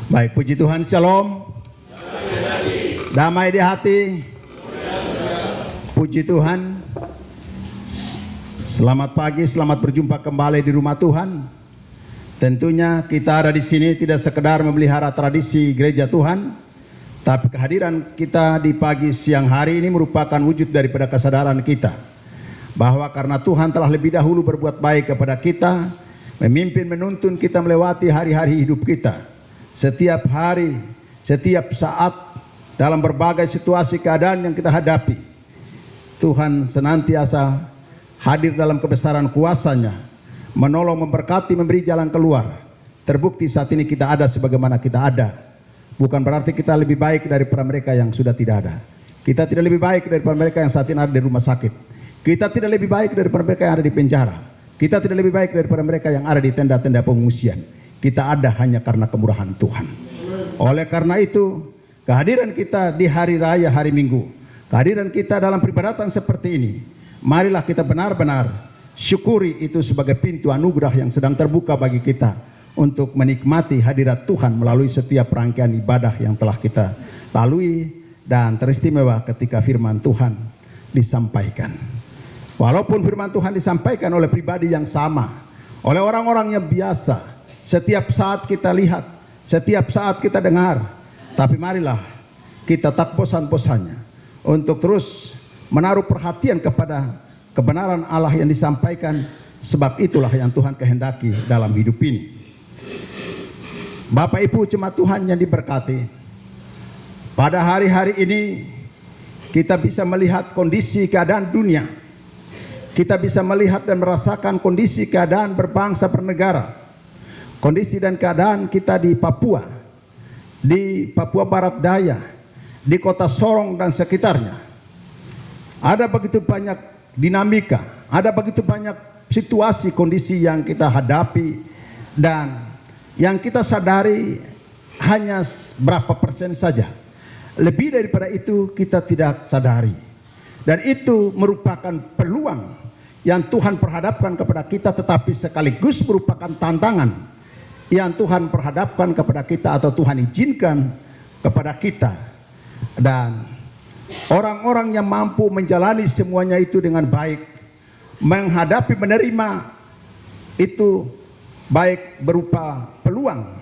Baik, puji Tuhan, shalom. Damai di hati. Puji Tuhan. Selamat pagi, selamat berjumpa kembali di rumah Tuhan. Tentunya kita ada di sini tidak sekedar memelihara tradisi gereja Tuhan, tapi kehadiran kita di pagi siang hari ini merupakan wujud daripada kesadaran kita bahwa karena Tuhan telah lebih dahulu berbuat baik kepada kita, memimpin menuntun kita melewati hari-hari hidup kita. Setiap hari, setiap saat, dalam berbagai situasi keadaan yang kita hadapi, Tuhan senantiasa hadir dalam kebesaran kuasa-Nya, menolong, memberkati, memberi jalan keluar. Terbukti saat ini kita ada sebagaimana kita ada. Bukan berarti kita lebih baik daripada mereka yang sudah tidak ada. Kita tidak lebih baik daripada mereka yang saat ini ada di rumah sakit. Kita tidak lebih baik daripada mereka yang ada di penjara. Kita tidak lebih baik daripada mereka yang ada di tenda-tenda pengungsian. Kita ada hanya karena kemurahan Tuhan. Oleh karena itu, kehadiran kita di hari raya hari Minggu, kehadiran kita dalam peribadatan seperti ini, marilah kita benar-benar syukuri itu sebagai pintu anugerah yang sedang terbuka bagi kita untuk menikmati hadirat Tuhan melalui setiap rangkaian ibadah yang telah kita lalui, dan teristimewa ketika firman Tuhan disampaikan. Walaupun firman Tuhan disampaikan oleh pribadi yang sama, oleh orang-orang yang biasa, setiap saat kita lihat, setiap saat kita dengar, tapi marilah kita tak bosan-bosannya untuk terus menaruh perhatian kepada kebenaran Allah yang disampaikan, sebab itulah yang Tuhan kehendaki dalam hidup ini. Bapak Ibu jemaat Tuhan yang diberkati, pada hari-hari ini kita bisa melihat kondisi keadaan dunia. Kita bisa melihat dan merasakan kondisi keadaan berbangsa bernegara, kondisi dan keadaan kita di Papua Barat Daya, di kota Sorong dan sekitarnya. Ada begitu banyak dinamika, ada begitu banyak situasi kondisi yang kita hadapi, dan yang kita sadari hanya berapa persen saja. Lebih daripada itu kita tidak sadari, dan itu merupakan peluang yang Tuhan perhadapkan kepada kita, tetapi sekaligus merupakan tantangan yang Tuhan perhadapkan kepada kita atau Tuhan izinkan kepada kita. Dan orang-orang yang mampu menjalani semuanya itu dengan baik, menghadapi, menerima itu baik berupa peluang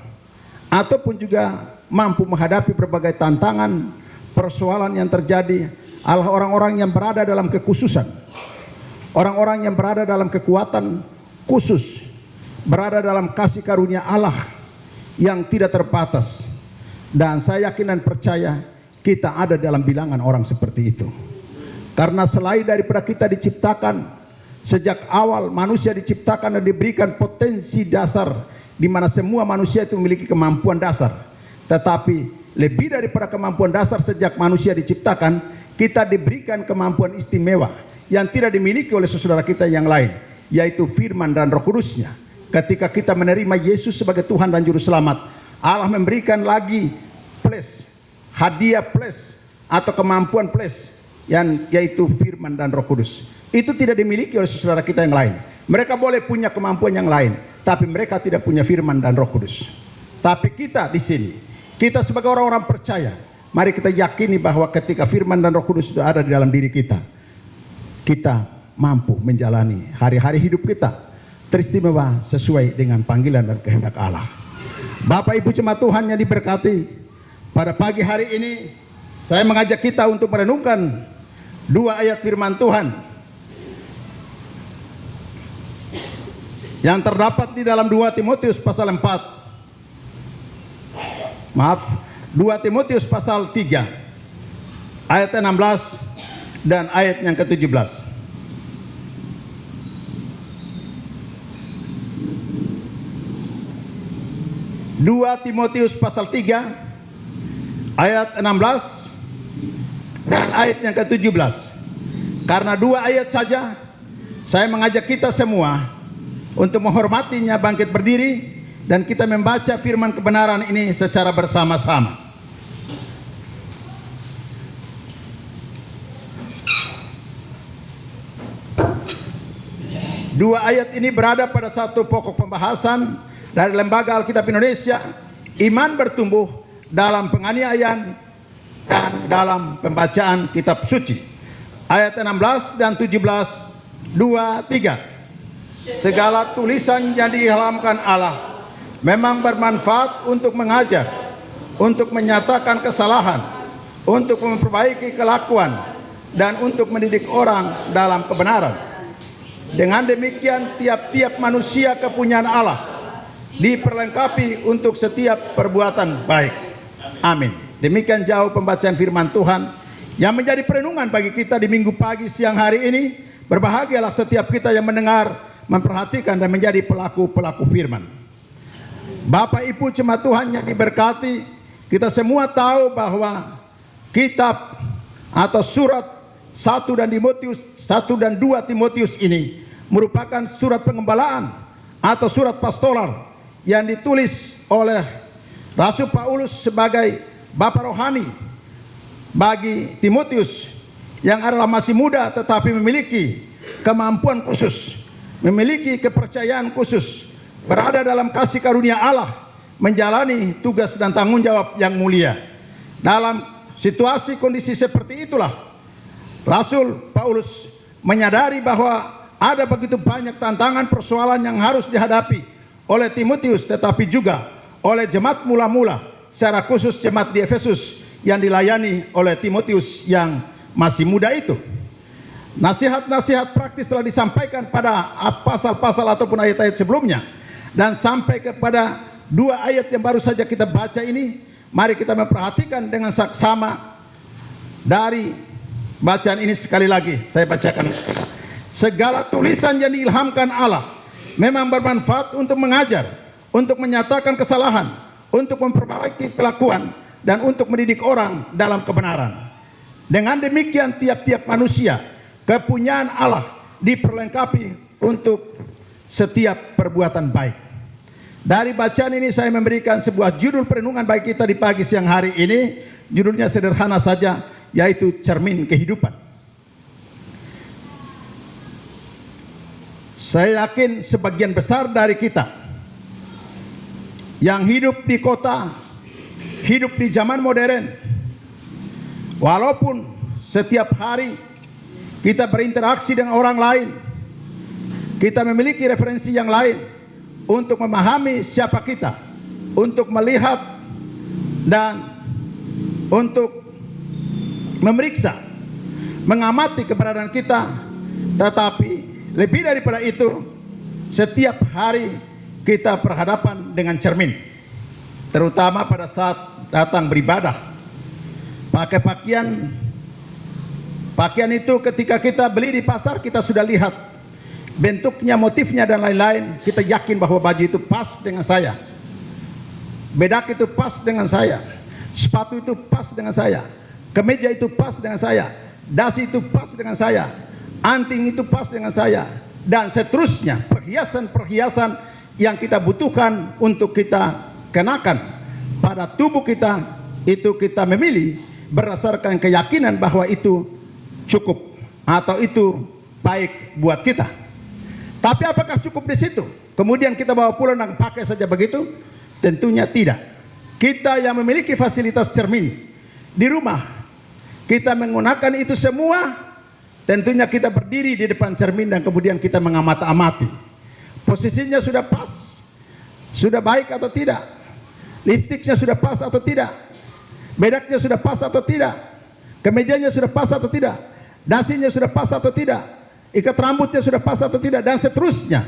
ataupun juga mampu menghadapi berbagai tantangan, persoalan yang terjadi, adalah orang-orang yang berada dalam kekhususan, orang-orang yang berada dalam kekuatan khusus, berada dalam kasih karunia Allah yang tidak terbatas. Dan saya yakin dan percaya kita ada dalam bilangan orang seperti itu. Karena selain daripada kita diciptakan, sejak awal manusia diciptakan dan diberikan potensi dasar, di mana semua manusia itu memiliki kemampuan dasar. Tetapi lebih daripada kemampuan dasar, sejak manusia diciptakan, kita diberikan kemampuan istimewa yang tidak dimiliki oleh saudara kita yang lain, yaitu firman dan Roh Kudus-Nya. Ketika kita menerima Yesus sebagai Tuhan dan Juru Selamat, Allah memberikan lagi plus, hadiah plus atau kemampuan plus, yaitu firman dan Roh Kudus. Itu tidak dimiliki oleh saudara kita yang lain. Mereka boleh punya kemampuan yang lain, tapi mereka tidak punya firman dan Roh Kudus. Tapi kita di sini, kita sebagai orang-orang percaya, mari kita yakini bahwa ketika firman dan Roh Kudus itu ada di dalam diri kita, kita mampu menjalani hari-hari hidup kita teristimewa sesuai dengan panggilan dan kehendak Allah. Bapak Ibu jemaat Tuhan yang diberkati, pada pagi hari ini saya mengajak kita untuk merenungkan dua ayat firman Tuhan yang terdapat di dalam 2 Timotius pasal 2 Timotius pasal 3 ayat 16 dan ayat yang ke-17. 2 Timotius pasal 3 ayat 16 dan ayat yang ke-17. Karena dua ayat saja, saya mengajak kita semua untuk menghormatinya, bangkit berdiri, dan kita membaca firman kebenaran ini secara bersama-sama. Dua ayat ini berada pada satu pokok pembahasan dari Lembaga Alkitab Indonesia iman bertumbuh dalam penganiayaan dan dalam pembacaan kitab suci. Ayat 16 dan 17, 2, 3. Segala tulisan yang diilhamkan Allah memang bermanfaat untuk mengajar, untuk menyatakan kesalahan, untuk memperbaiki kelakuan, dan untuk mendidik orang dalam kebenaran. Dengan demikian tiap-tiap manusia kepunyaan Allah diperlengkapi untuk setiap perbuatan baik. Amin. Demikian jauh pembacaan firman Tuhan yang menjadi perenungan bagi kita di minggu pagi siang hari ini. Berbahagialah setiap kita yang mendengar, memperhatikan, dan menjadi pelaku-pelaku firman. Bapak Ibu jemaat Tuhan yang diberkati, kita semua tahu bahwa kitab atau surat 1 dan 2 Timotius ini merupakan surat pengembalaan atau surat pastoral yang ditulis oleh Rasul Paulus sebagai bapa rohani bagi Timotius yang adalah masih muda tetapi memiliki kemampuan khusus, memiliki kepercayaan khusus, berada dalam kasih karunia Allah, menjalani tugas dan tanggung jawab yang mulia. Dalam situasi kondisi seperti itulah Rasul Paulus menyadari bahwa ada begitu banyak tantangan persoalan yang harus dihadapi oleh Timotius, tetapi juga oleh jemaat mula-mula, secara khusus jemaat di Efesus yang dilayani oleh Timotius yang masih muda itu. Nasihat-nasihat praktis telah disampaikan pada pasal-pasal ataupun ayat-ayat sebelumnya, dan sampai kepada 2 ayat yang baru saja kita baca ini. Mari kita memperhatikan dengan saksama dari bacaan ini sekali lagi. Saya bacakan. Segala tulisan yang diilhamkan Allah memang bermanfaat untuk mengajar, untuk menyatakan kesalahan, untuk memperbaiki kelakuan, dan untuk mendidik orang dalam kebenaran. Dengan demikian tiap-tiap manusia kepunyaan Allah diperlengkapi untuk setiap perbuatan baik. Dari bacaan ini saya memberikan sebuah judul perenungan bagi kita di pagi siang hari ini. Judulnya sederhana saja, yaitu cermin kehidupan. Saya yakin sebagian besar dari kita yang hidup di kota, hidup di zaman modern, walaupun setiap hari kita berinteraksi dengan orang lain, kita memiliki referensi yang lain untuk memahami siapa kita, untuk melihat dan untuk memeriksa, mengamati keberadaan kita. Tetapi lebih daripada itu, setiap hari kita berhadapan dengan cermin, terutama pada saat datang beribadah. Pakai pakaian itu ketika kita beli di pasar, kita sudah lihat bentuknya, motifnya, dan lain-lain. Kita yakin bahwa baju itu pas dengan saya, bedak itu pas dengan saya, sepatu itu pas dengan saya, kemeja itu pas dengan saya, dasi itu pas dengan saya, anting itu pas dengan saya, dan seterusnya. Perhiasan-perhiasan yang kita butuhkan untuk kita kenakan pada tubuh kita, itu kita memilih berdasarkan keyakinan bahwa itu cukup atau itu baik buat kita. Tapi apakah cukup di situ? Kemudian kita bawa pulang dan pakai saja begitu? Tentunya tidak. Kita yang memiliki fasilitas cermin di rumah, kita menggunakan itu semua. Tentunya kita berdiri di depan cermin dan kemudian kita mengamati-amati. Posisinya sudah pas, sudah baik atau tidak? Lipstiknya sudah pas atau tidak? Bedaknya sudah pas atau tidak? Kemejanya sudah pas atau tidak? Dasinya sudah pas atau tidak? Ikat rambutnya sudah pas atau tidak? Dan seterusnya.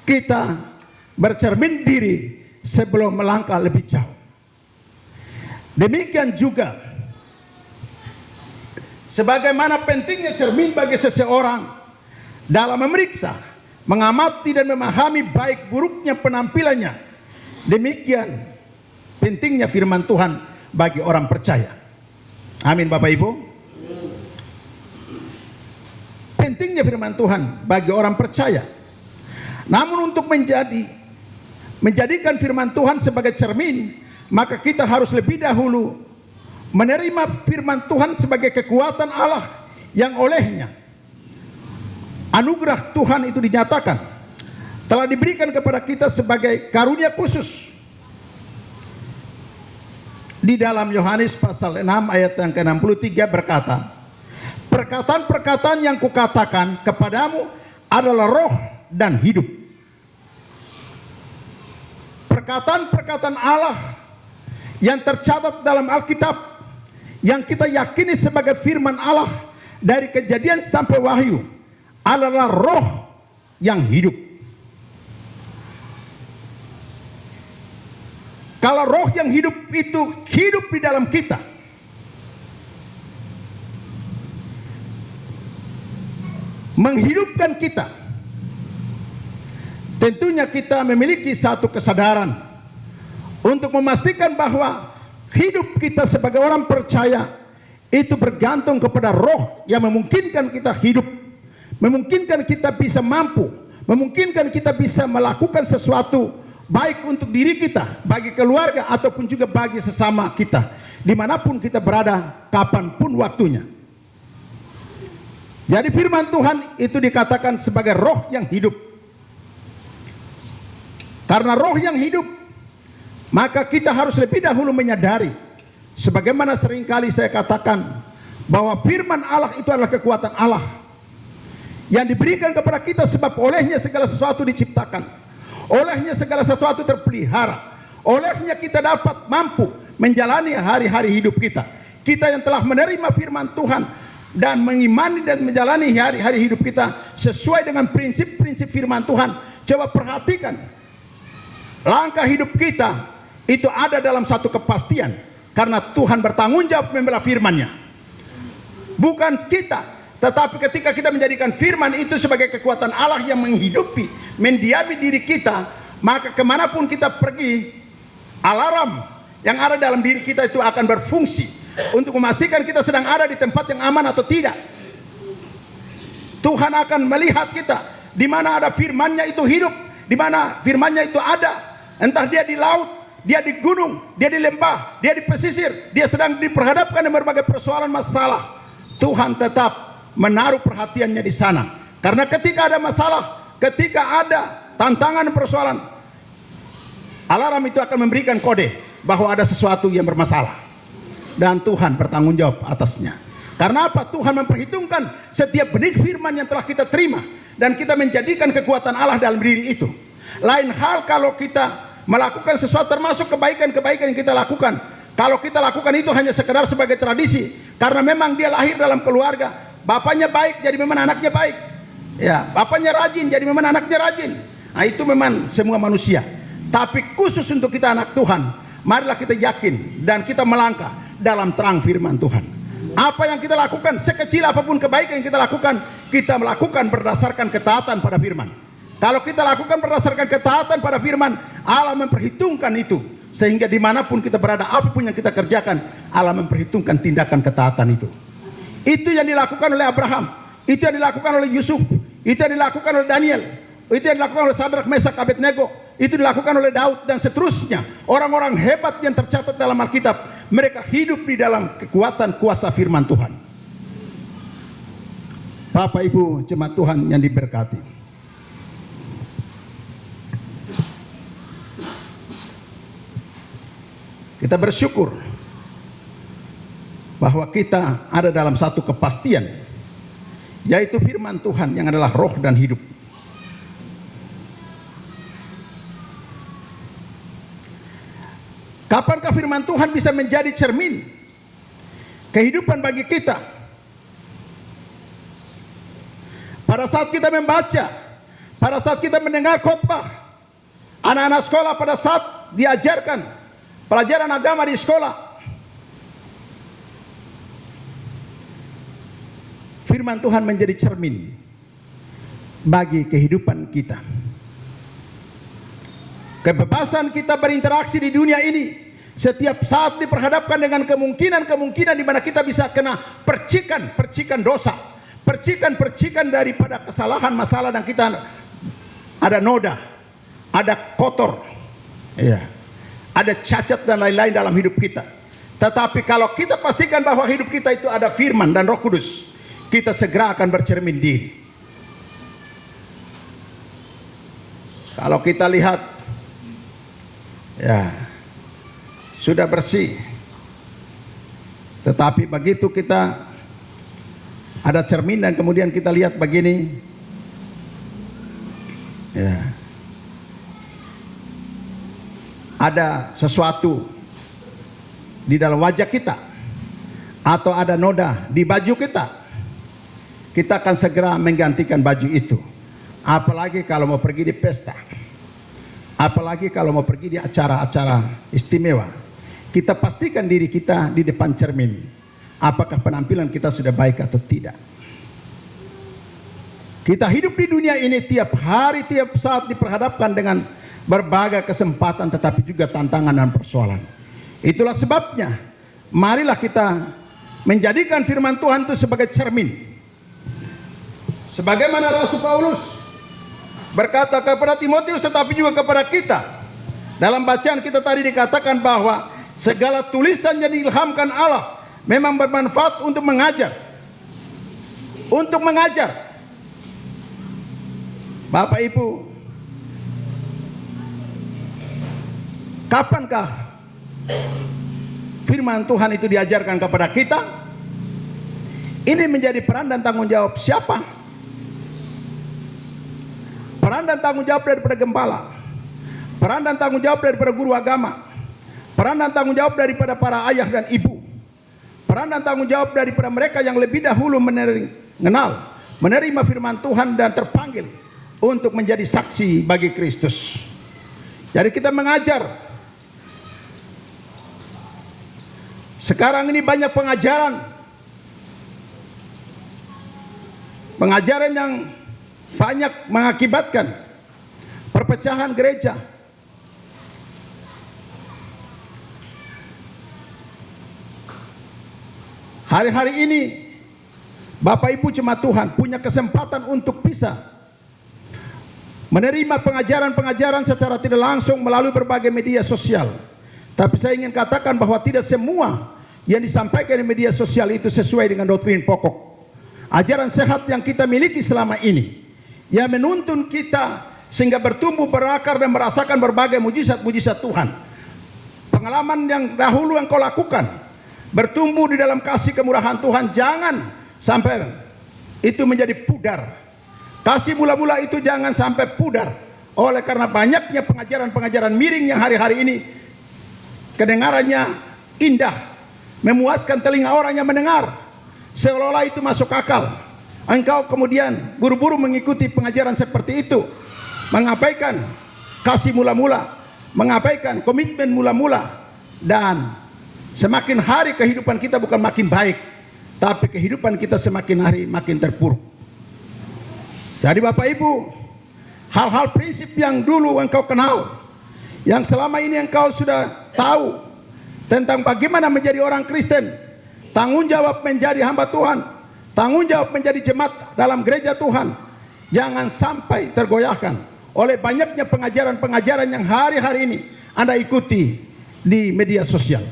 Kita bercermin diri sebelum melangkah lebih jauh. Demikian juga, sebagaimana pentingnya cermin bagi seseorang dalam memeriksa, mengamati dan memahami baik buruknya penampilannya, demikian pentingnya firman Tuhan bagi orang percaya. Amin, Bapak Ibu. Pentingnya firman Tuhan bagi orang percaya. Namun untuk menjadikan firman Tuhan sebagai cermin, maka kita harus lebih dahulu menerima firman Tuhan sebagai kekuatan Allah yang olehnya anugerah Tuhan itu dinyatakan, telah diberikan kepada kita sebagai karunia khusus. di dalam Yohanes pasal 6 ayat yang ke-63 berkata, perkataan-perkataan yang kukatakan kepadamu adalah roh dan hidup. Perkataan-perkataan Allah yang tercatat dalam Alkitab, yang kita yakini sebagai firman Allah dari Kejadian sampai Wahyu, adalah roh yang hidup. Kalau roh yang hidup itu hidup di dalam kita, menghidupkan kita, tentunya kita memiliki satu kesadaran untuk memastikan bahwa hidup kita sebagai orang percaya itu bergantung kepada roh yang memungkinkan kita hidup, memungkinkan kita bisa mampu, memungkinkan kita bisa melakukan sesuatu baik untuk diri kita, bagi keluarga, ataupun juga bagi sesama kita, dimanapun kita berada, kapanpun waktunya. Jadi firman Tuhan itu dikatakan sebagai roh yang hidup. Karena roh yang hidup, maka kita harus lebih dahulu menyadari, sebagaimana seringkali saya katakan, bahwa firman Allah itu adalah kekuatan Allah yang diberikan kepada kita, sebab olehnya segala sesuatu diciptakan, olehnya segala sesuatu terpelihara, olehnya kita dapat mampu menjalani hari-hari hidup kita. Kita yang telah menerima firman Tuhan dan mengimani dan menjalani hari-hari hidup kita sesuai dengan prinsip-prinsip firman Tuhan, coba perhatikan, langkah hidup kita itu ada dalam satu kepastian, karena Tuhan bertanggung jawab membela firman-Nya, bukan kita. Tetapi ketika kita menjadikan firman itu sebagai kekuatan Allah yang menghidupi, mendiami diri kita, maka kemanapun kita pergi, alarm yang ada dalam diri kita itu akan berfungsi untuk memastikan kita sedang ada di tempat yang aman atau tidak. Tuhan akan melihat kita, di mana ada firman-Nya itu hidup, di mana firman-Nya itu ada, entah dia di laut, dia di gunung, dia di lembah, dia di pesisir, dia sedang diperhadapkan dengan berbagai persoalan masalah. Tuhan tetap menaruh perhatiannya di sana, karena ketika ada masalah, ketika ada tantangan persoalan, alarm itu akan memberikan kode bahwa ada sesuatu yang bermasalah, dan Tuhan bertanggung jawab atasnya. Karena apa? Tuhan memperhitungkan setiap benih firman yang telah kita terima, dan kita menjadikan kekuatan Allah dalam diri itu. Lain hal kalau kita melakukan sesuatu, termasuk kebaikan-kebaikan yang kita lakukan, kalau kita lakukan itu hanya sekedar sebagai tradisi, karena memang dia lahir dalam keluarga, bapaknya baik, jadi memang anaknya baik. Ya, bapaknya rajin, jadi memang anaknya rajin. Nah, itu memang semua manusia. Tapi khusus untuk kita anak Tuhan, marilah kita yakin dan kita melangkah dalam terang firman Tuhan. Apa yang kita lakukan, sekecil apapun kebaikan yang kita lakukan berdasarkan ketaatan pada firman. Kalau kita lakukan berdasarkan ketaatan pada firman, Allah memperhitungkan itu. Sehingga dimanapun kita berada, apapun yang kita kerjakan, Allah memperhitungkan tindakan ketaatan itu. Itu yang dilakukan oleh Abraham, itu yang dilakukan oleh Yusuf, itu yang dilakukan oleh Daniel, itu yang dilakukan oleh Sadrak, Mesak, Abednego, itu dilakukan oleh Daud dan seterusnya. Orang-orang hebat yang tercatat dalam Alkitab, mereka hidup di dalam kekuatan kuasa firman Tuhan. Bapak Ibu jemaat Tuhan yang diberkati, kita bersyukur bahwa kita ada dalam satu kepastian, yaitu firman Tuhan yang adalah roh dan hidup. Kapankah firman Tuhan bisa menjadi cermin kehidupan bagi kita? Pada saat kita membaca, pada saat kita mendengar khotbah, anak-anak sekolah pada saat diajarkan pelajaran agama di sekolah, firman Tuhan menjadi cermin bagi kehidupan kita. Kebebasan kita berinteraksi di dunia ini setiap saat diperhadapkan dengan kemungkinan-kemungkinan di mana kita bisa kena percikan dosa, percikan daripada kesalahan, masalah, dan kita ada noda, ada kotor, ya, ada cacat dan lain-lain dalam hidup kita. Tetapi kalau kita pastikan bahwa hidup kita itu ada firman dan Roh Kudus, kita segera akan bercermin diri. Kalau kita lihat, ya, sudah bersih, Tetapi begitu kita ada cermin dan kemudian kita lihat begini, ya, ada sesuatu di dalam wajah kita atau ada noda di baju kita, kita akan segera menggantikan baju itu. Apalagi kalau mau pergi di pesta, apalagi kalau mau pergi di acara-acara istimewa, kita pastikan diri kita di depan cermin. Apakah penampilan kita sudah baik atau tidak? Kita hidup di dunia ini tiap hari, tiap saat diperhadapkan dengan berbagai kesempatan, tetapi juga tantangan dan persoalan. Itulah sebabnya, marilah kita menjadikan firman Tuhan itu sebagai cermin. Sebagaimana Rasul Paulus berkata kepada Timotius, tetapi juga kepada kita. Dalam bacaan kita tadi dikatakan bahwa segala tulisan yang diilhamkan Allah memang bermanfaat untuk mengajar. Untuk mengajar. Bapak Ibu, kapankah firman Tuhan itu diajarkan kepada kita? Ini menjadi peran dan tanggung jawab siapa? Peran dan tanggung jawab daripada gembala, peran dan tanggung jawab daripada guru agama, peran dan tanggung jawab daripada para ayah dan ibu, peran dan tanggung jawab daripada mereka yang lebih dahulu menerima firman Tuhan dan terpanggil untuk menjadi saksi bagi Kristus. Jadi kita mengajar. Sekarang ini banyak pengajaran yang banyak mengakibatkan perpecahan gereja. Hari-hari ini Bapak Ibu jemaat Tuhan punya kesempatan untuk bisa menerima pengajaran-pengajaran secara tidak langsung melalui berbagai media sosial. Tapi saya ingin katakan bahwa tidak semua yang disampaikan di media sosial itu sesuai dengan doktrin pokok. Ajaran sehat yang kita miliki selama ini, yang menuntun kita sehingga bertumbuh, berakar dan merasakan berbagai mujizat-mujizat Tuhan. Pengalaman yang dahulu yang kau lakukan, bertumbuh di dalam kasih kemurahan Tuhan, jangan sampai itu menjadi pudar. Kasih mula-mula itu jangan sampai pudar oleh karena banyaknya pengajaran-pengajaran miring yang hari-hari ini kedengarannya indah, memuaskan telinga orang yang mendengar, seolah-olah itu masuk akal. Engkau kemudian buru-buru mengikuti pengajaran seperti itu, mengabaikan kasih mula-mula, mengabaikan komitmen mula-mula, dan semakin hari kehidupan kita bukan makin baik, tapi kehidupan kita semakin hari makin terpuruk. Jadi Bapak Ibu, hal-hal prinsip yang dulu engkau kenal, yang selama ini engkau sudah tahu tentang bagaimana menjadi orang Kristen, tanggung jawab menjadi hamba Tuhan, tanggung jawab menjadi jemaat dalam gereja Tuhan, jangan sampai tergoyahkan oleh banyaknya pengajaran-pengajaran yang hari-hari ini Anda ikuti di media sosial.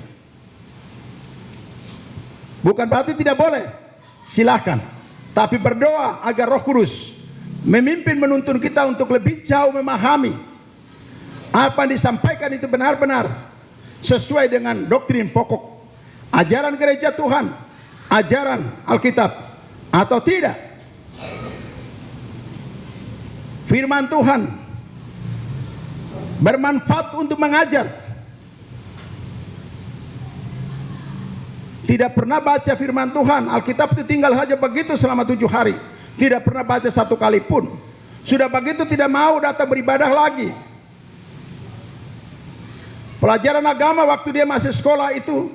Bukan berarti tidak boleh, silakan, tapi berdoa agar Roh Kudus memimpin, menuntun kita untuk lebih jauh memahami apa yang disampaikan itu benar-benar sesuai dengan doktrin pokok ajaran gereja Tuhan, ajaran Alkitab atau tidak. Firman Tuhan bermanfaat untuk mengajar. Tidak pernah baca firman Tuhan, Alkitab itu tinggal saja begitu selama 7 hari. Tidak pernah baca satu kali pun. Sudah begitu tidak mau datang beribadah lagi. Pelajaran agama waktu dia masih sekolah itu,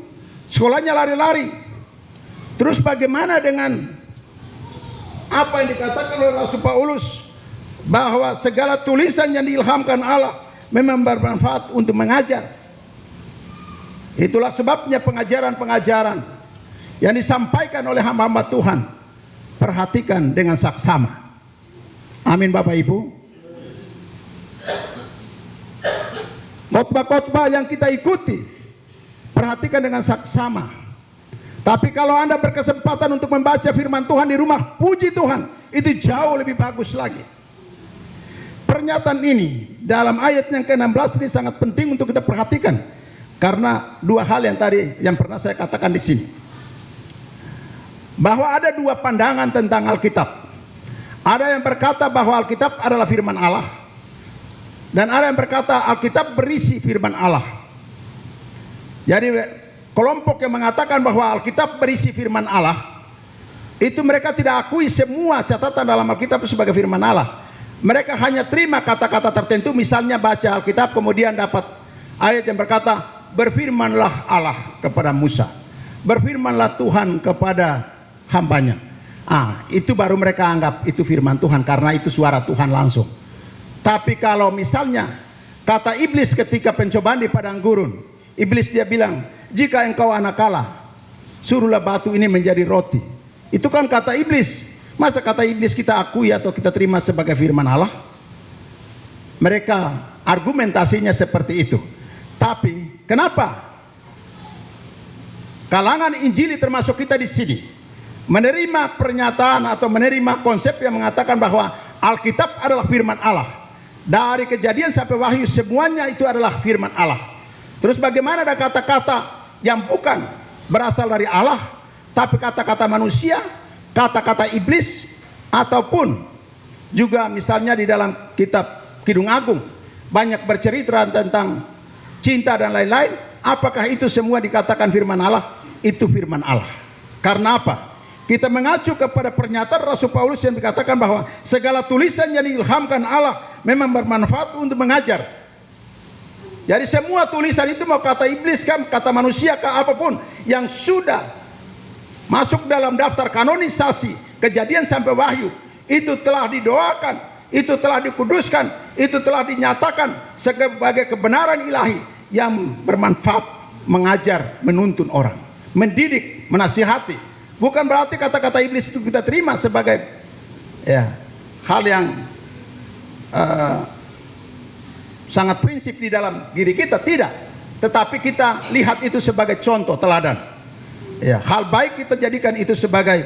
sekolahnya lari-lari. Terus bagaimana dengan apa yang dikatakan oleh Rasul Paulus, bahwa segala tulisan yang diilhamkan Allah memang bermanfaat untuk mengajar. Itulah sebabnya pengajaran-pengajaran yang disampaikan oleh hamba-hamba Tuhan, perhatikan dengan saksama. Amin Bapak Ibu. Khotbah-khotbah yang kita ikuti, perhatikan dengan saksama. Tapi kalau Anda berkesempatan untuk membaca firman Tuhan di rumah, puji Tuhan, itu jauh lebih bagus lagi. Pernyataan ini dalam ayat yang ke-16 ini sangat penting untuk kita perhatikan, karena 2 hal yang tadi yang pernah saya katakan di sini. bahwa ada dua pandangan tentang Alkitab. Ada yang berkata bahwa Alkitab adalah firman Allah, dan ada yang berkata Alkitab berisi firman Allah. Jadi kelompok yang mengatakan bahwa Alkitab berisi firman Allah, itu mereka tidak akui semua catatan dalam Alkitab sebagai firman Allah. Mereka hanya terima kata-kata tertentu, misalnya baca Alkitab kemudian dapat ayat yang berkata, berfirmanlah Allah kepada Musa, berfirmanlah Tuhan kepada hambanya. Itu baru mereka anggap itu firman Tuhan, karena itu suara Tuhan langsung. Tapi kalau misalnya kata iblis ketika pencobaan di padang gurun, iblis dia bilang, jika engkau anak Allah, suruhlah batu ini menjadi roti. Itu kan kata iblis. Masa kata iblis kita akui atau kita terima sebagai firman Allah? Mereka argumentasinya seperti itu. Tapi kenapa kalangan Injili termasuk kita di sini menerima pernyataan atau menerima konsep yang mengatakan bahwa Alkitab adalah firman Allah? Dari Kejadian sampai Wahyu semuanya itu adalah firman Allah. Terus bagaimana ada kata-kata yang bukan berasal dari Allah, tapi kata-kata manusia, kata-kata iblis, ataupun juga misalnya di dalam kitab Kidung Agung banyak bercerita tentang cinta dan lain-lain. Apakah itu semua dikatakan firman Allah? Itu firman Allah. Karena apa? Kita mengacu kepada pernyataan Rasul Paulus yang dikatakan bahwa segala tulisan yang diilhamkan Allah memang bermanfaat untuk mengajar. Jadi semua tulisan itu, mau kata iblis kah, kata manusia kah, apapun yang sudah masuk dalam daftar kanonisasi Kejadian sampai Wahyu, itu telah didoakan, itu telah dikuduskan, itu telah dinyatakan sebagai kebenaran ilahi yang bermanfaat mengajar, menuntun orang, mendidik, menasihati. Bukan berarti kata-kata iblis itu kita terima sebagai hal yang sangat prinsip di dalam diri kita, tidak. Tetapi kita lihat itu sebagai contoh teladan. Hal baik kita jadikan itu sebagai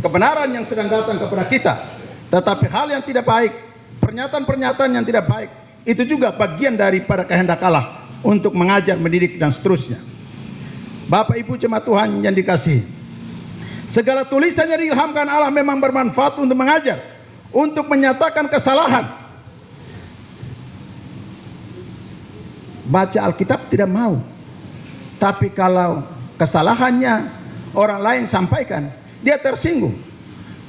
kebenaran yang sedang datang kepada kita. Tetapi hal yang tidak baik, pernyataan-pernyataan yang tidak baik, itu juga bagian daripada kehendak Allah untuk mengajar, mendidik, dan seterusnya. Bapak Ibu jemaat Tuhan yang dikasihi, segala tulisan yang diilhamkan Allah memang bermanfaat untuk mengajar, untuk menyatakan kesalahan. Baca Alkitab tidak mau, tapi kalau kesalahannya orang lain sampaikan, dia tersinggung.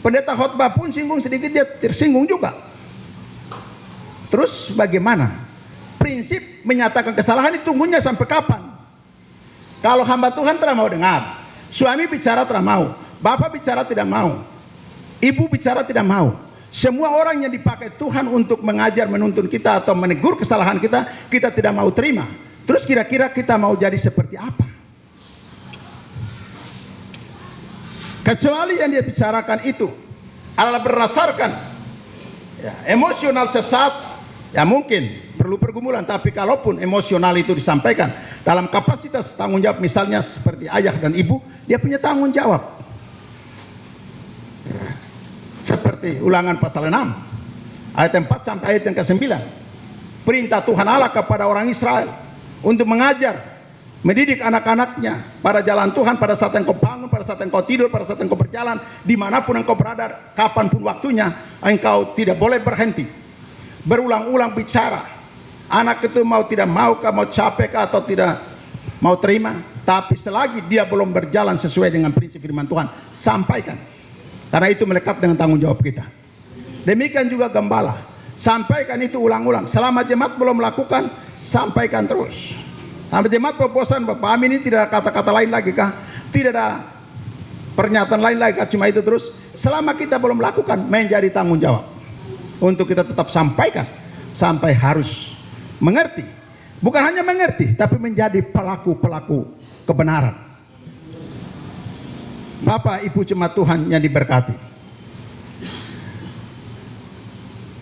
Pendeta khotbah pun singgung sedikit, dia tersinggung juga. Terus bagaimana? Prinsip menyatakan kesalahan ditunggunya sampai kapan? Kalau hamba Tuhan tidak mau dengar, suami bicara tidak mau, bapak bicara tidak mau, ibu bicara tidak mau, semua orang yang dipakai Tuhan untuk mengajar, menuntun kita atau menegur kesalahan kita, kita tidak mau terima. Terus kira-kira kita mau jadi seperti apa? Kecuali yang dia bicarakan itu adalah berdasarkan emosional sesat, ya mungkin perlu pergumulan. Tapi kalaupun emosional itu disampaikan dalam kapasitas tanggung jawab, misalnya seperti ayah dan ibu, dia punya tanggung jawab. Seperti Ulangan pasal 6 ayat 4 sampai ayat yang ke-9, perintah Tuhan Allah kepada orang Israel untuk mengajar, mendidik anak-anaknya pada jalan Tuhan, pada saat engkau bangun, pada saat engkau tidur, pada saat engkau berjalan, dimanapun engkau berada, kapanpun waktunya, engkau tidak boleh berhenti. Berulang-ulang bicara. Anak itu mau tidak mau, mau capek atau tidak mau terima, tapi selagi dia belum berjalan sesuai dengan prinsip firman Tuhan, sampaikan. Karena itu melekat dengan tanggung jawab kita. Demikian juga gembala, sampaikan itu ulang-ulang. Selama jemaat belum melakukan, sampaikan terus. Sampai jemaat bosan, Bapak Amin ini tidak ada kata-kata lain lagi kah? Tidak ada pernyataan lain lagi kah? Cuma itu terus. Selama kita belum melakukan, menjadi tanggung jawab untuk kita tetap sampaikan sampai harus mengerti. Bukan hanya mengerti, tapi menjadi pelaku-pelaku kebenaran. Bapak Ibu jemaat Tuhan yang diberkati,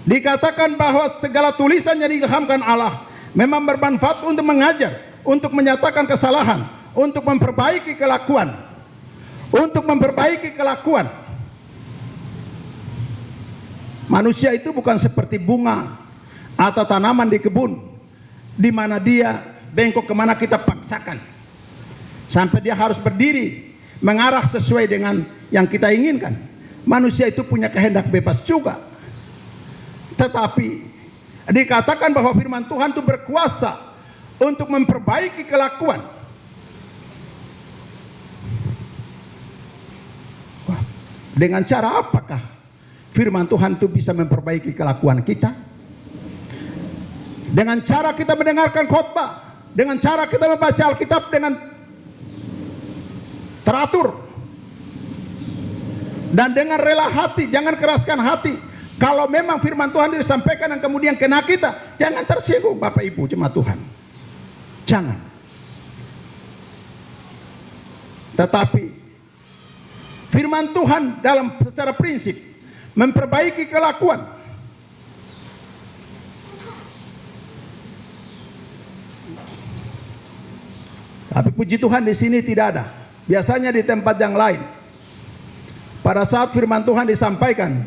dikatakan bahwa segala tulisan yang diilhamkan Allah memang bermanfaat untuk mengajar, untuk menyatakan kesalahan, untuk memperbaiki kelakuan, Manusia itu bukan seperti bunga atau tanaman di kebun, di mana dia bengkok kemana kita paksakan sampai dia harus berdiri mengarah sesuai dengan yang kita inginkan. Manusia itu punya kehendak bebas juga. Tetapi dikatakan bahwa firman Tuhan itu berkuasa untuk memperbaiki kelakuan. Dengan cara apakah firman Tuhan itu bisa memperbaiki kelakuan kita? Dengan cara kita mendengarkan khotbah, dengan cara kita membaca Alkitab dengan teratur, dan dengan rela hati, jangan keraskan hati. Kalau memang firman Tuhan disampaikan dan kemudian kena kita, jangan tersinggung Bapak Ibu jemaat Tuhan. Jangan. Tetapi firman Tuhan dalam secara prinsip memperbaiki kelakuan. Tapi puji Tuhan di sini tidak ada. Biasanya di tempat yang lain, pada saat firman Tuhan disampaikan,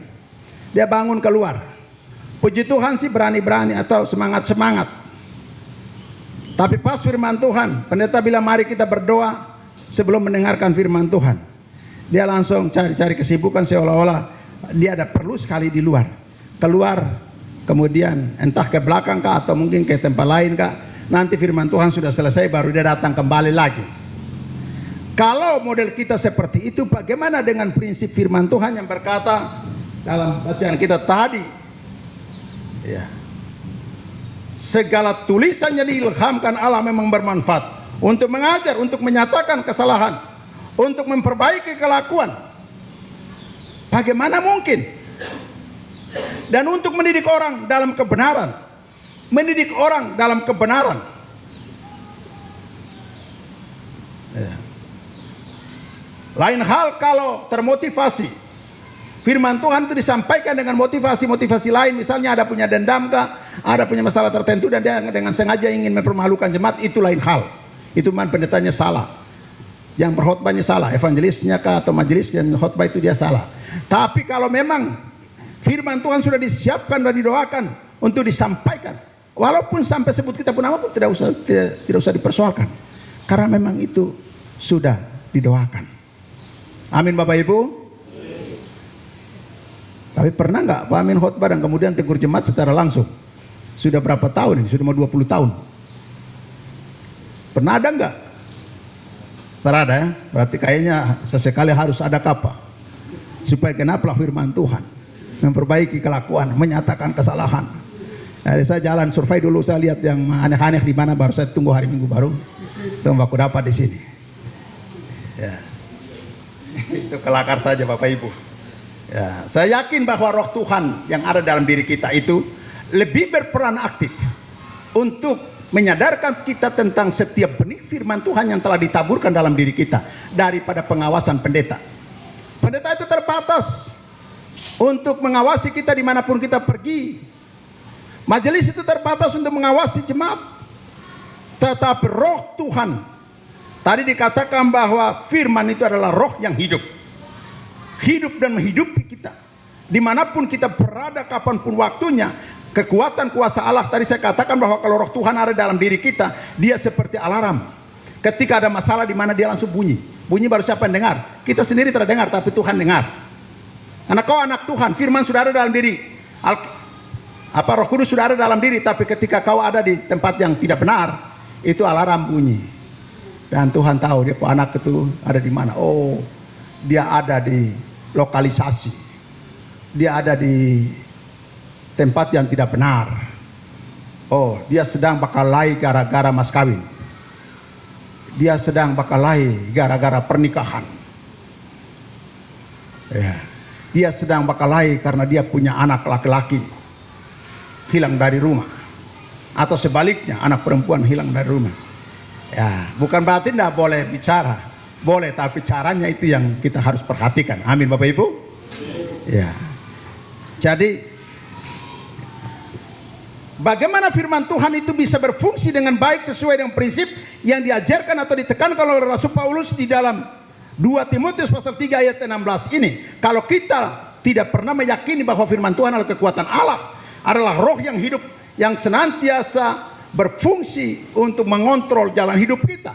dia bangun keluar. Puji Tuhan sih berani-berani atau semangat-semangat. Tapi pas firman Tuhan, pendeta bilang mari kita berdoa sebelum mendengarkan firman Tuhan. Dia langsung cari-cari kesibukan seolah-olah dia ada perlu sekali di luar. Keluar, kemudian entah ke belakang kah atau mungkin ke tempat lain kah. Nanti firman Tuhan sudah selesai baru dia datang kembali lagi. Kalau model kita seperti itu, bagaimana dengan prinsip firman Tuhan yang berkata dalam bacaan kita tadi, ya, segala tulisannya diilhamkan Allah memang bermanfaat untuk mengajar, untuk menyatakan kesalahan, untuk memperbaiki kelakuan. Bagaimana mungkin? Dan untuk mendidik orang dalam kebenaran. Mendidik orang dalam kebenaran. Ya. Lain hal kalau termotivasi. Firman Tuhan itu disampaikan dengan motivasi-motivasi lain. Misalnya ada punya dendam kah, ada punya masalah tertentu dan dia dengan sengaja ingin mempermalukan jemaat, itu lain hal. Itu memang pendetanya salah. Yang berkhotbahnya salah, evangelisnya kah atau majelis yang khotbah itu dia salah. Tapi kalau memang firman Tuhan sudah disiapkan dan didoakan untuk disampaikan, walaupun sampai sebut kita pun nama pun tidak usah dipersoalkan, karena memang itu sudah didoakan. Amin Bapak Ibu. Tapi pernah nggak Pak Amin khotbah dan kemudian tegur jemaat secara langsung? Sudah berapa tahun ini? Sudah mau 20 tahun. Pernah ada nggak? Terada ya, berarti kayaknya sesekali harus ada kapa supaya genaplah firman Tuhan, memperbaiki kelakuan, menyatakan kesalahan. Jadi saya jalan survei dulu, saya lihat yang aneh-aneh di mana, baru saya tunggu hari Minggu baru tunggu aku dapat di sini. Ya. Itu kelakar saja Bapak Ibu. Ya, saya yakin bahwa roh Tuhan yang ada dalam diri kita itu lebih berperan aktif untuk menyadarkan kita tentang setiap benih firman Tuhan yang telah ditaburkan dalam diri kita daripada pengawasan pendeta. Pendeta itu terbatas untuk mengawasi kita dimanapun kita pergi. Majelis itu terbatas untuk mengawasi jemaat. Tetapi roh Tuhan, tadi dikatakan bahwa firman itu adalah roh yang hidup. Hidup dan menghidupi kita. Dimanapun kita berada, kapanpun waktunya. Kekuatan kuasa Allah, tadi saya katakan bahwa kalau roh Tuhan ada dalam diri kita, dia seperti alarm. Ketika ada masalah di mana dia langsung bunyi. Bunyi baru siapa yang dengar? Kita sendiri tidak dengar, tapi Tuhan dengar. Karena kau anak Tuhan, firman sudah ada dalam diri. Roh Kudus sudah ada dalam diri, tapi ketika kau ada di tempat yang tidak benar, itu alarm bunyi. Dan Tuhan tahu dia anak itu ada di mana. Oh, dia ada di lokalisasi. Dia ada di tempat yang tidak benar. Oh, dia sedang bakal lari gara-gara mas kawin. Dia sedang bakal lari gara-gara pernikahan. Ya. Dia sedang bakal lari karena dia punya anak laki-laki hilang dari rumah. Atau sebaliknya, anak perempuan hilang dari rumah. Ya, bukan berarti tidak boleh bicara. Boleh, tapi caranya itu yang kita harus perhatikan. Amin Bapak Ibu. Ya. Jadi bagaimana firman Tuhan itu bisa berfungsi dengan baik sesuai dengan prinsip yang diajarkan atau ditekankan oleh Rasul Paulus di dalam 2 Timotius pasal 3 ayat 16 ini. Kalau kita tidak pernah meyakini bahwa firman Tuhan adalah kekuatan Allah, adalah roh yang hidup yang senantiasa berfungsi untuk mengontrol jalan hidup kita.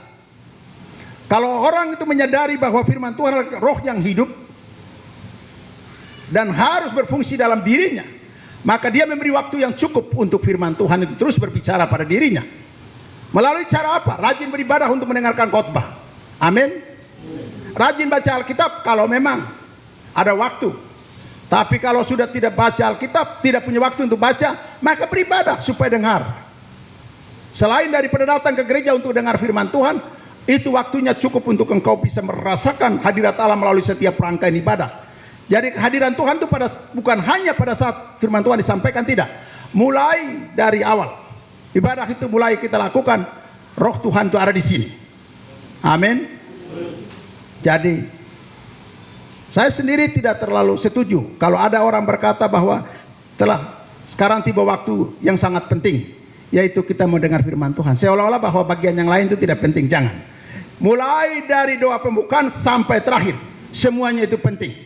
Kalau orang itu menyadari bahwa firman Tuhan adalah roh yang hidup dan harus berfungsi dalam dirinya, maka dia memberi waktu yang cukup untuk firman Tuhan itu terus berbicara pada dirinya. Melalui cara apa? Rajin beribadah untuk mendengarkan khotbah. Amin. Rajin baca Alkitab kalau memang ada waktu. Tapi kalau sudah tidak baca Alkitab, tidak punya waktu untuk baca, maka beribadah supaya dengar. Selain daripada datang ke gereja untuk dengar firman Tuhan, itu waktunya cukup untuk engkau bisa merasakan hadirat Allah melalui setiap rangkaian ibadah. Jadi kehadiran Tuhan itu bukan hanya pada saat firman Tuhan disampaikan, tidak. Mulai dari awal ibadah itu mulai kita lakukan, roh Tuhan itu ada di sini. Amin. Jadi saya sendiri tidak terlalu setuju kalau ada orang berkata bahwa sekarang tiba waktu yang sangat penting, yaitu kita mendengar firman Tuhan. Seolah-olah bahwa bagian yang lain itu tidak penting. Jangan. Mulai dari doa pembukaan sampai terakhir, semuanya itu penting.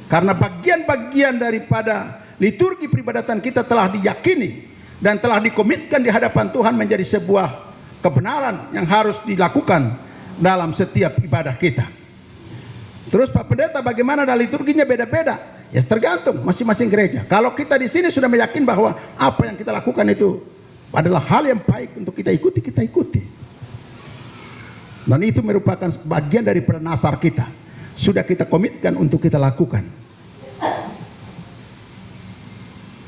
Karena bagian-bagian daripada liturgi peribadatan kita telah diyakini dan telah dikomitkan di hadapan Tuhan menjadi sebuah kebenaran yang harus dilakukan dalam setiap ibadah kita. Terus Pak Pendeta, bagaimana dalam liturginya beda-beda? Ya tergantung masing-masing gereja. Kalau kita di sini sudah meyakin bahwa apa yang kita lakukan itu adalah hal yang baik untuk kita ikuti, kita ikuti. Dan itu merupakan bagian dari nasar kita. Sudah kita komitkan untuk kita lakukan.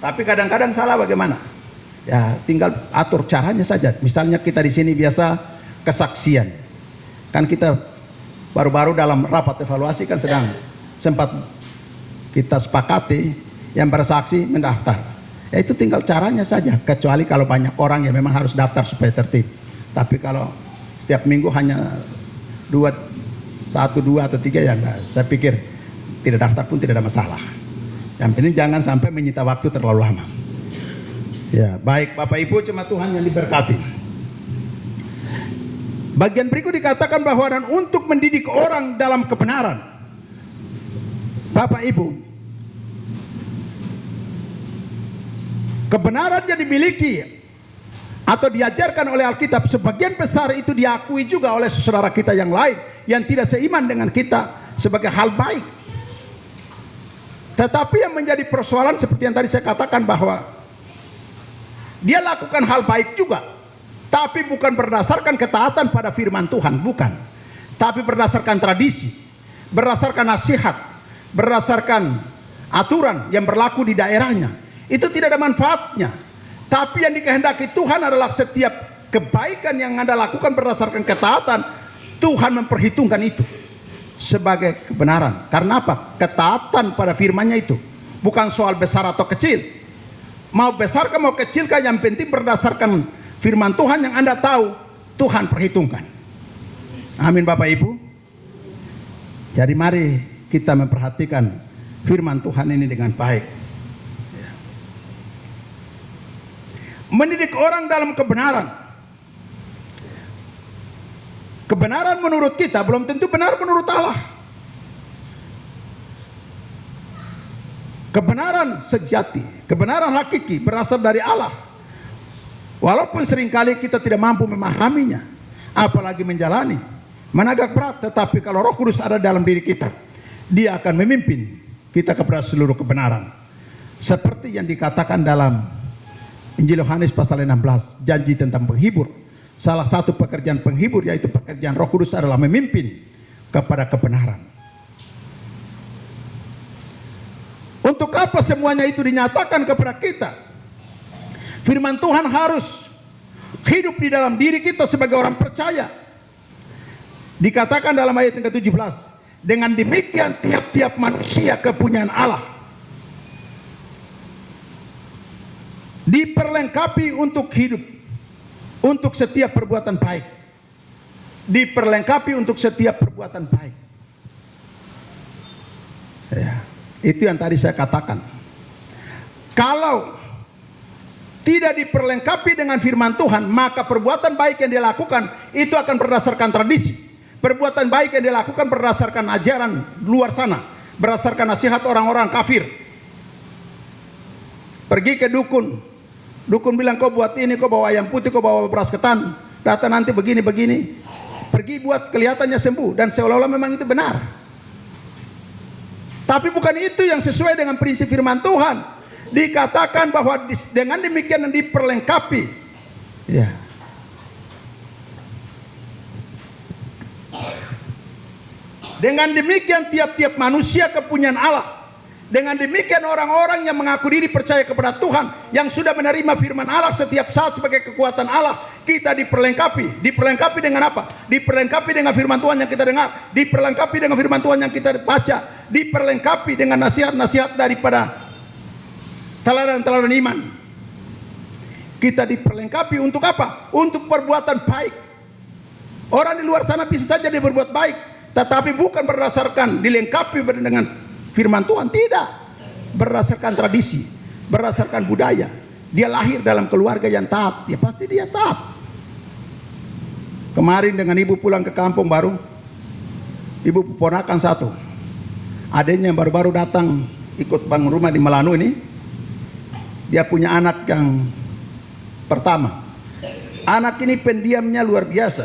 Tapi kadang-kadang salah bagaimana? Ya tinggal atur caranya saja. Misalnya kita di sini biasa kesaksian. Kan kita baru-baru dalam rapat evaluasi kan sempat kita sepakati yang bersaksi mendaftar. Ya itu tinggal caranya saja. Kecuali kalau banyak orang yang memang harus daftar supaya tertib. Tapi kalau setiap minggu hanya 1, 2 atau 3 ya saya pikir tidak daftar pun tidak ada masalah. Yang penting jangan sampai menyita waktu terlalu lama. Ya, baik Bapak Ibu jemaat Tuhan yang diberkati. Bagian berikut dikatakan bahwa dan untuk mendidik orang dalam kebenaran. Bapak Ibu, kebenaran yang dimiliki atau diajarkan oleh Alkitab sebagian besar itu diakui juga oleh saudara kita yang lain yang tidak seiman dengan kita sebagai hal baik. Tetapi yang menjadi persoalan seperti yang tadi saya katakan bahwa dia lakukan hal baik juga, tapi bukan berdasarkan ketaatan pada firman Tuhan, bukan. Tapi berdasarkan tradisi, berdasarkan nasihat, berdasarkan aturan yang berlaku di daerahnya. Itu tidak ada manfaatnya. Tapi yang dikehendaki Tuhan adalah setiap kebaikan yang Anda lakukan berdasarkan ketaatan, Tuhan memperhitungkan itu sebagai kebenaran. Karena apa? Ketaatan pada firman-Nya itu bukan soal besar atau kecil. Mau besar kan mau kecil kan, yang penting berdasarkan firman Tuhan yang Anda tahu, Tuhan perhitungkan. Amin Bapak Ibu. Jadi mari kita memperhatikan firman Tuhan ini dengan baik. Mendidik orang dalam kebenaran. Kebenaran menurut kita belum tentu benar menurut Allah. Kebenaran sejati, kebenaran hakiki berasal dari Allah. Walaupun seringkali kita tidak mampu memahaminya, apalagi menjalani, agak berat. Tetapi kalau Roh Kudus ada dalam diri kita, Dia akan memimpin kita kepada seluruh kebenaran. Seperti yang dikatakan dalam Injil Yohanes pasal 16, janji tentang penghibur. Salah satu pekerjaan penghibur yaitu pekerjaan Roh Kudus adalah memimpin kepada kebenaran. Untuk apa semuanya itu dinyatakan kepada kita? Firman Tuhan harus hidup di dalam diri kita sebagai orang percaya. Dikatakan dalam ayat yang ke-17, dengan demikian tiap-tiap manusia kepunyaan Allah diperlengkapi untuk hidup, untuk setiap perbuatan baik. Diperlengkapi untuk setiap perbuatan baik. Ya, itu yang tadi saya katakan. Kalau tidak diperlengkapi dengan firman Tuhan, maka perbuatan baik yang dia lakukan itu akan berdasarkan tradisi. Perbuatan baik yang dia lakukan berdasarkan ajaran luar sana, berdasarkan nasihat orang-orang kafir. Pergi ke dukun. Dukun bilang kau buat ini, kau bawa ayam putih, kau bawa beras ketan, data nanti begini-begini. pergi buat kelihatannya sembuh, dan seolah-olah memang itu benar. Tapi bukan itu yang sesuai dengan prinsip firman Tuhan. Dikatakan bahwa dengan demikian diperlengkapi. Ya. Dengan demikian tiap-tiap manusia kepunyaan Allah. Dengan demikian orang-orang yang mengaku diri percaya kepada Tuhan, yang sudah menerima firman Allah setiap saat sebagai kekuatan Allah, kita diperlengkapi. Diperlengkapi dengan apa? Diperlengkapi dengan firman Tuhan yang kita dengar, diperlengkapi dengan firman Tuhan yang kita baca, diperlengkapi dengan nasihat-nasihat daripada teladan-teladan iman. Kita diperlengkapi untuk apa? Untuk perbuatan baik. Orang di luar sana bisa saja dia berbuat baik, tetapi bukan berdasarkan dilengkapi dengan firman Tuhan, tidak. Berdasarkan tradisi, berdasarkan budaya. Dia lahir dalam keluarga yang taat, ya pasti dia taat. Kemarin dengan ibu pulang ke kampung baru, ibu ponakan satu, adanya yang baru-baru datang ikut bangun rumah di Melanu ini, dia punya anak yang pertama. Anak ini pendiamnya luar biasa.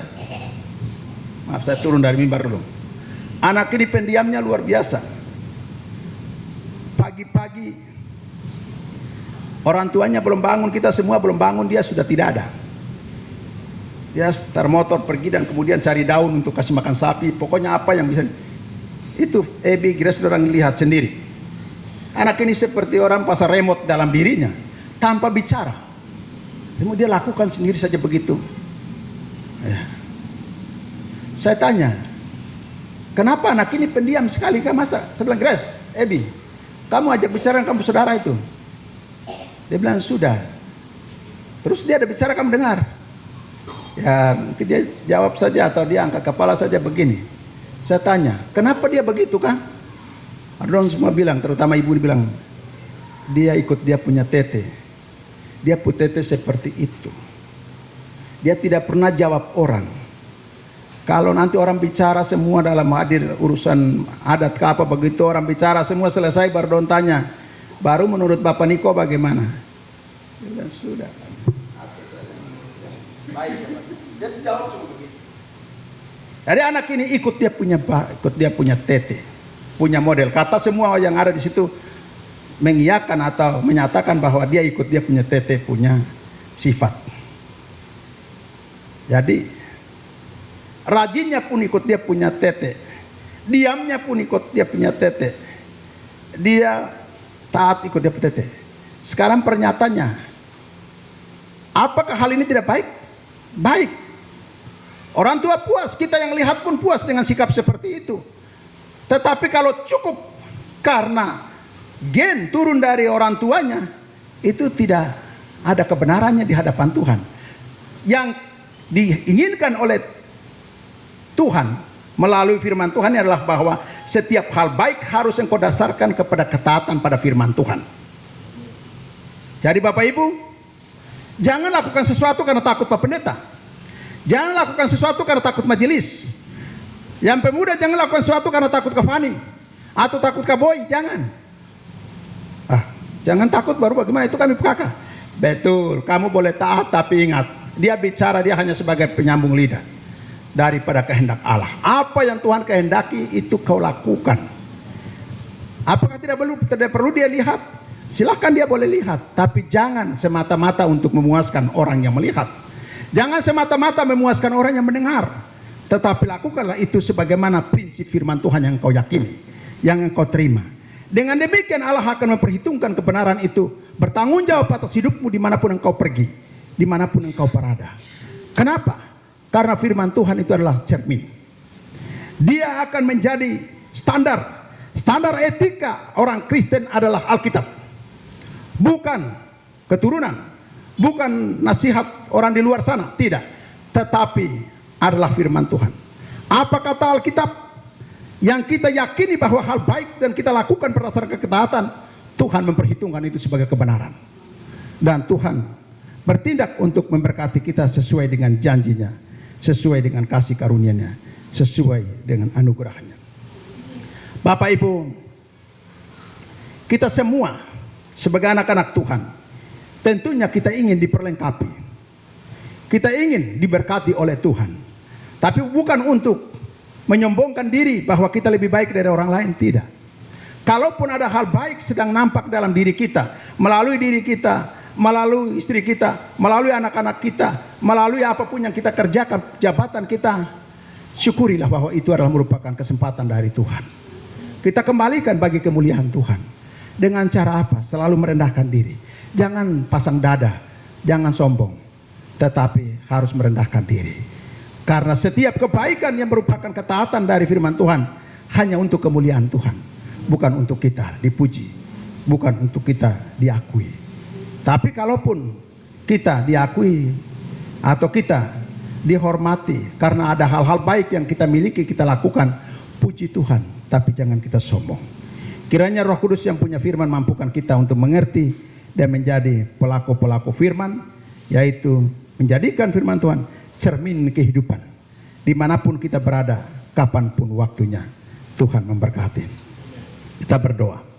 Maaf, saya turun dari mimbar dulu. Anak ini pendiamnya luar biasa. Pagi-pagi orang tuanya belum bangun, kita semua belum bangun, dia sudah tidak ada. Dia start motor pergi dan kemudian cari daun untuk kasih makan sapi. Pokoknya apa yang bisa. Itu Ebi kira sudah orang lihat sendiri. Anak ini seperti orang pasang remote dalam dirinya, tanpa bicara. Kemudian dia lakukan sendiri saja begitu. Ya. Saya tanya, kenapa anak ini pendiam sekali? Kan masa? Saya bilang, Grace, Ebi, kamu ajak bicara kamu saudara itu. Dia bilang sudah. Terus dia ada bicara kamu dengar. Ya nanti dia jawab saja atau dia angkat kepala saja begini. Saya tanya, kenapa dia begitu kan? Orang semua bilang, terutama ibu bilang, dia ikut dia punya tete. Dia punya tete seperti itu. Dia tidak pernah jawab orang. Kalau nanti orang bicara semua dalam hadir urusan adat ke apa begitu, orang bicara semua selesai baru don tanya, baru menurut Bapak Niko bagaimana? Ya sudah. Baik, dia jawab semua begitu. Jadi anak ini ikut dia punya tete, punya model. Kata semua yang ada di situ mengiyakan atau menyatakan bahwa dia ikut dia punya tete, punya sifat. Jadi rajinnya pun ikut dia punya tete, diamnya pun ikut dia punya tete, dia taat ikut dia punya tete. Sekarang pernyataannya, apakah hal ini tidak baik? Baik. Orang tua puas, kita yang lihat pun puas dengan sikap seperti itu. Tetapi kalau cukup karena gen turun dari orang tuanya, itu tidak ada kebenarannya di hadapan Tuhan. Yang diinginkan oleh Tuhan melalui firman Tuhan adalah bahwa setiap hal baik harus engkau dasarkan kepada ketaatan pada firman Tuhan. Jadi Bapak Ibu, jangan lakukan sesuatu karena takut Pak Pendeta. Jangan lakukan sesuatu karena takut majelis. Yang pemuda jangan lakukan sesuatu karena takut ke Fani atau takut ke Boy, jangan. Jangan takut baru bagaimana, itu kami PKK. Betul, kamu boleh taat tapi ingat, dia bicara dia hanya sebagai penyambung lidah daripada kehendak Allah. Apa yang Tuhan kehendaki itu kau lakukan. Apakah tidak perlu dia lihat? Silahkan dia boleh lihat, tapi jangan semata-mata untuk memuaskan orang yang melihat. Jangan semata-mata memuaskan orang yang mendengar, tetapi lakukanlah itu sebagaimana prinsip firman Tuhan yang kau yakini, yang engkau terima. Dengan demikian Allah akan memperhitungkan kebenaran itu, bertanggung jawab atas hidupmu dimanapun engkau pergi, dimanapun engkau berada. Kenapa? Karena firman Tuhan itu adalah cermin. Dia akan menjadi standar. Standar etika orang Kristen adalah Alkitab. Bukan keturunan, bukan nasihat orang di luar sana, tidak. Tetapi adalah firman Tuhan. Apa kata Alkitab? Yang kita yakini bahwa hal baik dan kita lakukan berdasarkan ketaatan, Tuhan memperhitungkan itu sebagai kebenaran. Dan Tuhan bertindak untuk memberkati kita sesuai dengan janjinya, sesuai dengan kasih karunia-Nya, sesuai dengan anugerahnya. Bapak Ibu, kita semua sebagai anak-anak Tuhan, tentunya kita ingin diperlengkapi. Kita ingin diberkati oleh Tuhan. Tapi bukan untuk menyombongkan diri bahwa kita lebih baik dari orang lain, tidak. Kalaupun ada hal baik sedang nampak dalam diri kita, melalui diri kita, melalui istri kita, melalui anak-anak kita, melalui apapun yang kita kerjakan, jabatan kita, syukurilah bahwa itu adalah merupakan kesempatan dari Tuhan. Kita kembalikan bagi kemuliaan Tuhan. Dengan cara apa? Selalu merendahkan diri. Jangan pasang dada, jangan sombong, tetapi harus merendahkan diri. Karena setiap kebaikan yang merupakan ketaatan dari firman Tuhan hanya untuk kemuliaan Tuhan, bukan untuk kita dipuji, bukan untuk kita diakui. Tapi kalaupun kita diakui atau kita dihormati karena ada hal-hal baik yang kita miliki, kita lakukan, puji Tuhan, tapi jangan kita sombong. Kiranya Roh Kudus yang punya firman mampukan kita untuk mengerti dan menjadi pelaku-pelaku firman, yaitu menjadikan firman Tuhan cermin kehidupan dimanapun kita berada, kapanpun waktunya. Tuhan memberkati. Kita berdoa.